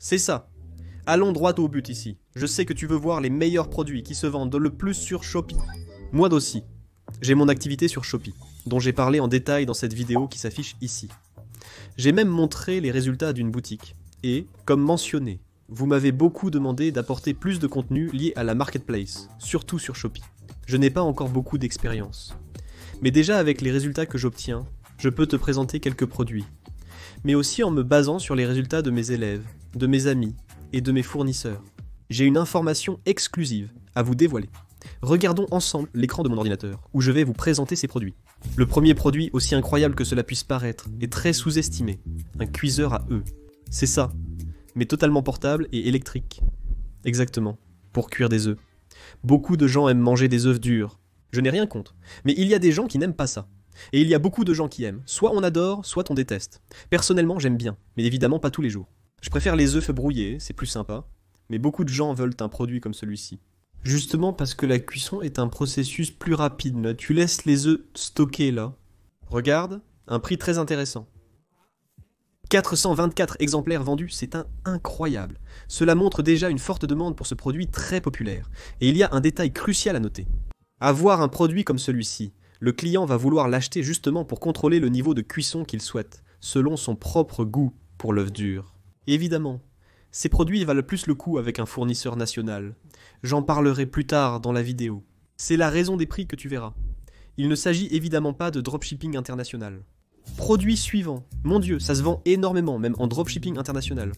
C'est ça. Allons droit au but ici. Je sais que tu veux voir les meilleurs produits qui se vendent le plus sur Shopee. Moi aussi. J'ai mon activité sur Shopee, dont j'ai parlé en détail dans cette vidéo qui s'affiche ici. J'ai même montré les résultats d'une boutique. Et, comme mentionné, vous m'avez beaucoup demandé d'apporter plus de contenu lié à la marketplace, surtout sur Shopee. Je n'ai pas encore beaucoup d'expérience. Mais déjà avec les résultats que j'obtiens, je peux te présenter quelques produits. Mais aussi en me basant sur les résultats de mes élèves, de mes amis et de mes fournisseurs. J'ai une information exclusive à vous dévoiler. Regardons ensemble l'écran de mon ordinateur, où je vais vous présenter ces produits. Le premier produit, aussi incroyable que cela puisse paraître, est très sous-estimé. Un cuiseur à œufs. C'est ça, mais totalement portable et électrique. Exactement, pour cuire des œufs. Beaucoup de gens aiment manger des œufs durs. Je n'ai rien contre, mais il y a des gens qui n'aiment pas ça. Et il y a beaucoup de gens qui aiment. Soit on adore, soit on déteste. Personnellement, j'aime bien, mais évidemment pas tous les jours. Je préfère les œufs brouillés, c'est plus sympa. Mais beaucoup de gens veulent un produit comme celui-ci. Justement parce que la cuisson est un processus plus rapide. Là. Tu laisses les œufs stockés là. Regarde, un prix très intéressant. 424 exemplaires vendus, c'est incroyable. Cela montre déjà une forte demande pour ce produit très populaire. Et il y a un détail crucial à noter. Avoir un produit comme celui-ci, le client va vouloir l'acheter justement pour contrôler le niveau de cuisson qu'il souhaite, selon son propre goût pour l'œuf dur. Évidemment, ces produits valent plus le coup avec un fournisseur national. J'en parlerai plus tard dans la vidéo. C'est la raison des prix que tu verras. Il ne s'agit évidemment pas de dropshipping international. Produit suivant. Mon Dieu, ça se vend énormément, même en dropshipping international.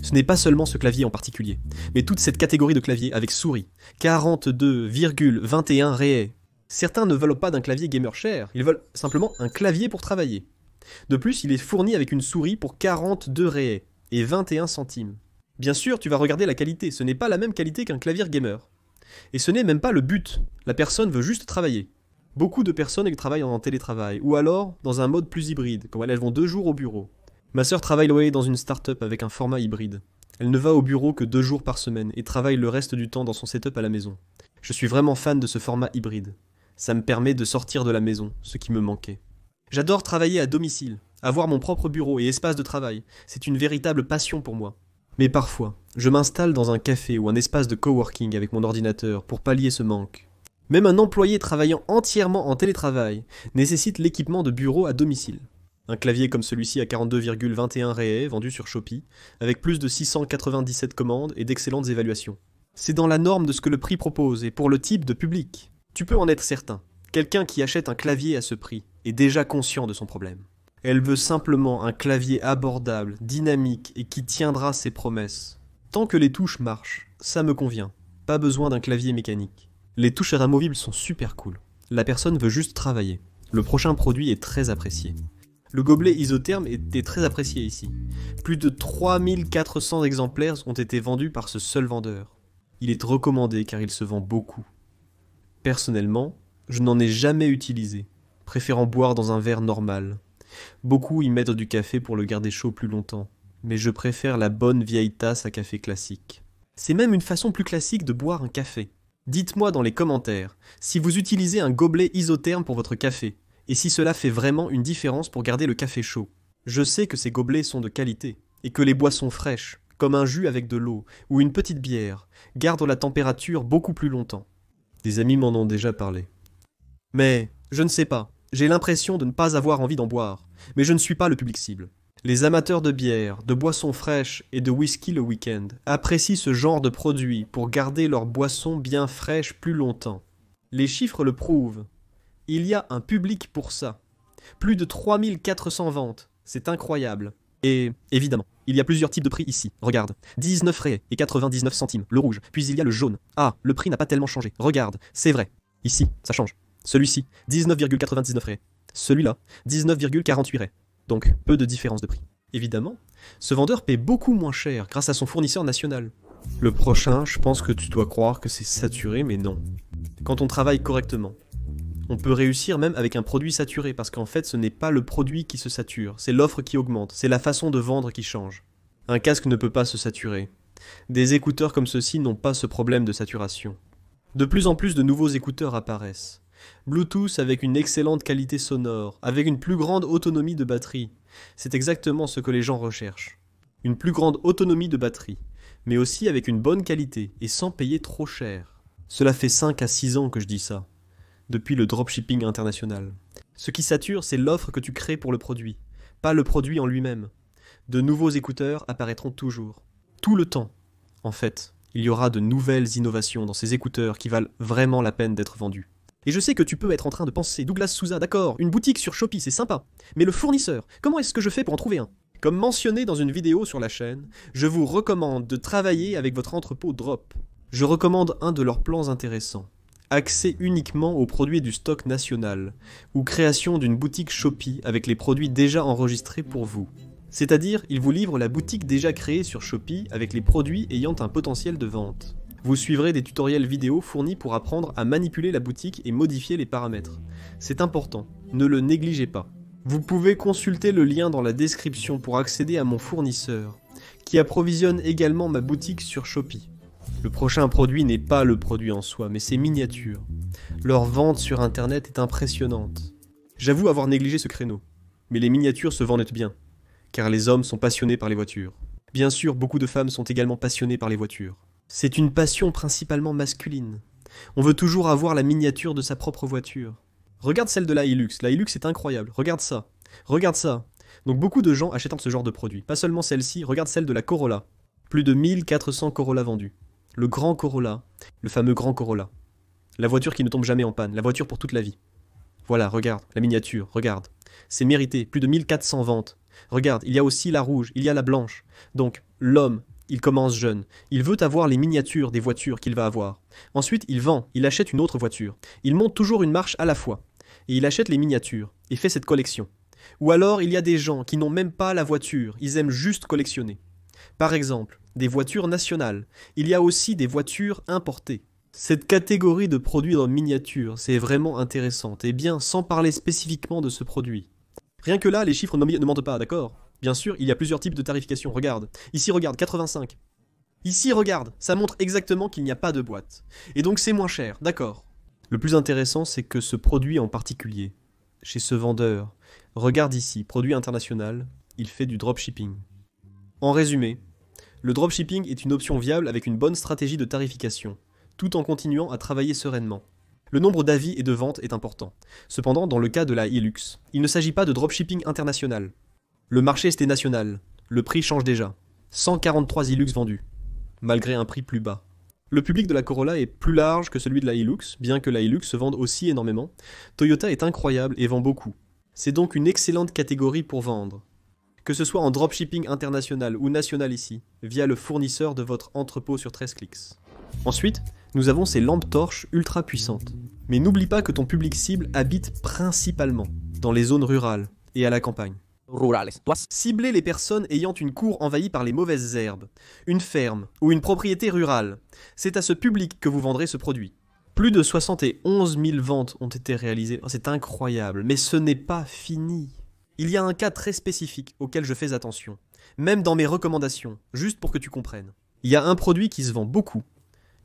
Ce n'est pas seulement ce clavier en particulier, mais toute cette catégorie de claviers avec souris. 42,21 réais. Certains ne veulent pas d'un clavier gamer cher, ils veulent simplement un clavier pour travailler. De plus, il est fourni avec une souris pour 42 réais et 21 centimes. Bien sûr, tu vas regarder la qualité, ce n'est pas la même qualité qu'un clavier gamer. Et ce n'est même pas le but, la personne veut juste travailler. Beaucoup de personnes elles travaillent en télétravail, ou alors dans un mode plus hybride, quand elles vont 2 jours au bureau. Ma sœur travaille dans une start-up avec un format hybride. Elle ne va au bureau que 2 jours par semaine et travaille le reste du temps dans son setup à la maison. Je suis vraiment fan de ce format hybride. Ça me permet de sortir de la maison, ce qui me manquait. J'adore travailler à domicile, avoir mon propre bureau et espace de travail. C'est une véritable passion pour moi. Mais parfois, je m'installe dans un café ou un espace de coworking avec mon ordinateur pour pallier ce manque. Même un employé travaillant entièrement en télétravail nécessite l'équipement de bureau à domicile. Un clavier comme celui-ci à 42,21 réais vendu sur Shopee, avec plus de 697 commandes et d'excellentes évaluations. C'est dans la norme de ce que le prix propose et pour le type de public. Tu peux en être certain. Quelqu'un qui achète un clavier à ce prix est déjà conscient de son problème. Elle veut simplement un clavier abordable, dynamique et qui tiendra ses promesses. Tant que les touches marchent, ça me convient. Pas besoin d'un clavier mécanique. Les touches amovibles sont super cool. La personne veut juste travailler. Le prochain produit est très apprécié. Le gobelet isotherme était très apprécié ici. Plus de 3400 exemplaires ont été vendus par ce seul vendeur. Il est recommandé car il se vend beaucoup. Personnellement, je n'en ai jamais utilisé, préférant boire dans un verre normal. Beaucoup y mettent du café pour le garder chaud plus longtemps, mais je préfère la bonne vieille tasse à café classique. C'est même une façon plus classique de boire un café. Dites-moi dans les commentaires si vous utilisez un gobelet isotherme pour votre café, et si cela fait vraiment une différence pour garder le café chaud. Je sais que ces gobelets sont de qualité, et que les boissons fraîches, comme un jus avec de l'eau, ou une petite bière, gardent la température beaucoup plus longtemps. Des amis m'en ont déjà parlé. Mais, je ne sais pas, j'ai l'impression de ne pas avoir envie d'en boire, mais je ne suis pas le public cible. Les amateurs de bière, de boissons fraîches et de whisky le week-end apprécient ce genre de produit pour garder leur boisson bien fraîche plus longtemps. Les chiffres le prouvent. Il y a un public pour ça. Plus de 3400 ventes, c'est incroyable. Et évidemment, il y a plusieurs types de prix ici. Regarde, 19 réais et 99 centimes, le rouge, puis il y a le jaune. Ah, le prix n'a pas tellement changé. Regarde, c'est vrai. Ici, ça change. Celui-ci, 19,99 réais. Celui-là, 19,48 réais. Donc, peu de différence de prix. Évidemment, ce vendeur paie beaucoup moins cher grâce à son fournisseur national. Le prochain, je pense que tu dois croire que c'est saturé, mais non. Quand on travaille correctement, on peut réussir même avec un produit saturé, parce qu'en fait, ce n'est pas le produit qui se sature, c'est l'offre qui augmente, c'est la façon de vendre qui change. Un casque ne peut pas se saturer. Des écouteurs comme ceux-ci n'ont pas ce problème de saturation. De plus en plus de nouveaux écouteurs apparaissent. Bluetooth avec une excellente qualité sonore, avec une plus grande autonomie de batterie. C'est exactement ce que les gens recherchent. une plus grande autonomie de batterie, mais aussi avec une bonne qualité et sans payer trop cher. Cela fait 5 à 6 ans que je dis ça, depuis le dropshipping international. Ce qui sature, c'est l'offre que tu crées pour le produit, pas le produit en lui-même. De nouveaux écouteurs apparaîtront toujours. Tout le temps, en fait, il y aura de nouvelles innovations dans ces écouteurs qui valent vraiment la peine d'être vendus. Et je sais que tu peux être en train de penser, Douglas Souza, d'accord, une boutique sur Shopee, c'est sympa. Mais le fournisseur, comment est-ce que je fais pour en trouver un? Comme mentionné dans une vidéo sur la chaîne, je vous recommande de travailler avec votre entrepôt Drop. Je recommande un de leurs plans intéressants. Accès uniquement aux produits du stock national, ou création d'une boutique Shopee avec les produits déjà enregistrés pour vous. C'est-à-dire, ils vous livrent la boutique déjà créée sur Shopee avec les produits ayant un potentiel de vente. Vous suivrez des tutoriels vidéo fournis pour apprendre à manipuler la boutique et modifier les paramètres. C'est important, ne le négligez pas. Vous pouvez consulter le lien dans la description pour accéder à mon fournisseur, qui approvisionne également ma boutique sur Shopee. Le prochain produit n'est pas le produit en soi, mais ses miniatures. Leur vente sur internet est impressionnante. J'avoue avoir négligé ce créneau, mais les miniatures se vendent bien, car les hommes sont passionnés par les voitures. Bien sûr, beaucoup de femmes sont également passionnées par les voitures. C'est une passion principalement masculine. On veut toujours avoir la miniature de sa propre voiture. Regarde celle de la Hilux. La Hilux est incroyable. Regarde ça. Regarde ça. Donc beaucoup de gens achètent ce genre de produit. Pas seulement celle-ci, regarde celle de la Corolla. Plus de 1400 Corolla vendus. Le grand Corolla. Le fameux grand Corolla. La voiture qui ne tombe jamais en panne. La voiture pour toute la vie. Voilà, regarde. La miniature. Regarde. C'est mérité. Plus de 1400 ventes. Regarde, il y a aussi la rouge. Il y a la blanche. Donc, l'homme... Il commence jeune. Il veut avoir les miniatures des voitures qu'il va avoir. Ensuite, il vend. Il achète une autre voiture. Il monte toujours une marche à la fois. Et il achète les miniatures. Et fait cette collection. Ou alors, il y a des gens qui n'ont même pas la voiture. Ils aiment juste collectionner. Par exemple, des voitures nationales. Il y a aussi des voitures importées. Cette catégorie de produits en miniature, c'est vraiment intéressante. Et bien, sans parler spécifiquement de ce produit. Rien que là, les chiffres ne mentent pas, d'accord ? Bien sûr, il y a plusieurs types de tarification, regarde. Ici, regarde, 85. Ici, regarde, ça montre exactement qu'il n'y a pas de boîte. Et donc c'est moins cher, d'accord. Le plus intéressant, c'est que ce produit en particulier, chez ce vendeur, regarde ici, produit international, il fait du dropshipping. En résumé, le dropshipping est une option viable avec une bonne stratégie de tarification, tout en continuant à travailler sereinement. Le nombre d'avis et de ventes est important. Cependant, dans le cas de la Hilux, il ne s'agit pas de dropshipping international. Le marché était national. Le prix change déjà. 143 Hilux vendus, malgré un prix plus bas. Le public de la Corolla est plus large que celui de la Hilux, bien que la Hilux se vende aussi énormément. Toyota est incroyable et vend beaucoup. C'est donc une excellente catégorie pour vendre. Que ce soit en dropshipping international ou national ici, via le fournisseur de votre entrepôt sur 13 clics. Ensuite, nous avons ces lampes torches ultra puissantes. Mais n'oublie pas que ton public cible habite principalement dans les zones rurales et à la campagne. Ciblez les personnes ayant une cour envahie par les mauvaises herbes, une ferme ou une propriété rurale. C'est à ce public que vous vendrez ce produit. Plus de 71 000 ventes ont été réalisées. Oh, c'est incroyable, mais ce n'est pas fini. Il y a un cas très spécifique auquel je fais attention, même dans mes recommandations, juste pour que tu comprennes. Il y a un produit qui se vend beaucoup,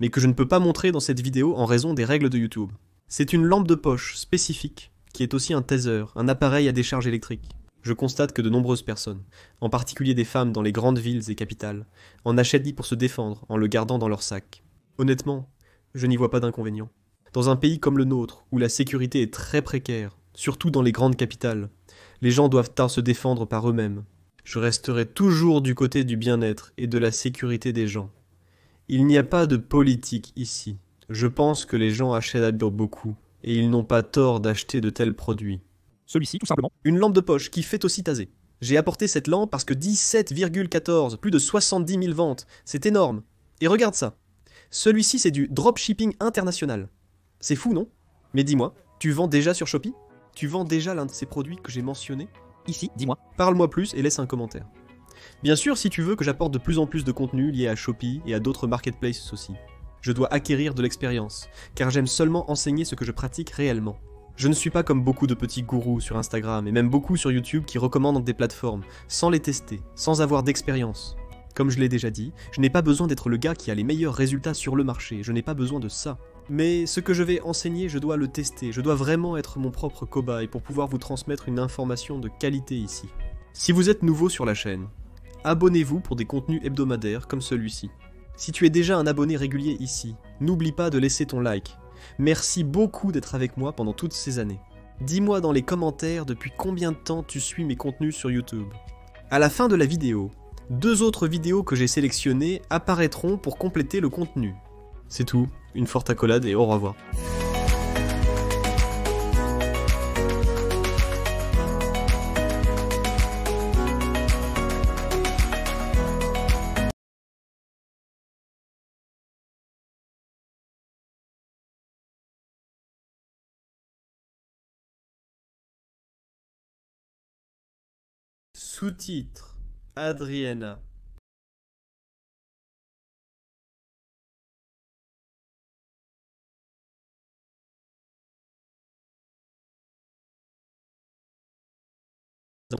mais que je ne peux pas montrer dans cette vidéo en raison des règles de YouTube. C'est une lampe de poche spécifique, qui est aussi un taser, un appareil à décharge électrique. Je constate que de nombreuses personnes, en particulier des femmes dans les grandes villes et capitales, en achètent pour se défendre en le gardant dans leur sac. Honnêtement, je n'y vois pas d'inconvénient. Dans un pays comme le nôtre, où la sécurité est très précaire, surtout dans les grandes capitales, les gens doivent se défendre par eux-mêmes. Je resterai toujours du côté du bien-être et de la sécurité des gens. Il n'y a pas de politique ici. Je pense que les gens achètent beaucoup, et ils n'ont pas tort d'acheter de tels produits. Celui-ci, tout simplement. Une lampe de poche qui fait aussi taser. J'ai apporté cette lampe parce que 17,14, plus de 70 000 ventes, c'est énorme. Et regarde ça. Celui-ci, c'est du dropshipping international. C'est fou, non? Mais dis-moi, tu vends déjà sur Shopee? Tu vends déjà l'un de ces produits que j'ai mentionnés? Ici, dis-moi. Parle-moi plus et laisse un commentaire. Bien sûr, si tu veux que j'apporte de plus en plus de contenu lié à Shopee et à d'autres marketplaces aussi. Je dois acquérir de l'expérience, car j'aime seulement enseigner ce que je pratique réellement. Je ne suis pas comme beaucoup de petits gourous sur Instagram et même beaucoup sur YouTube qui recommandent des plateformes sans les tester, sans avoir d'expérience. Comme je l'ai déjà dit, je n'ai pas besoin d'être le gars qui a les meilleurs résultats sur le marché, je n'ai pas besoin de ça. Mais ce que je vais enseigner, je dois le tester, je dois vraiment être mon propre cobaye pour pouvoir vous transmettre une information de qualité ici. Si vous êtes nouveau sur la chaîne, abonnez-vous pour des contenus hebdomadaires comme celui-ci. Si tu es déjà un abonné régulier ici, n'oublie pas de laisser ton like. Merci beaucoup d'être avec moi pendant toutes ces années. Dis-moi dans les commentaires depuis combien de temps tu suis mes contenus sur YouTube. À la fin de la vidéo, 2 autres vidéos que j'ai sélectionnées apparaîtront pour compléter le contenu. C'est tout, une forte accolade et au revoir. Sous-titres Adriana.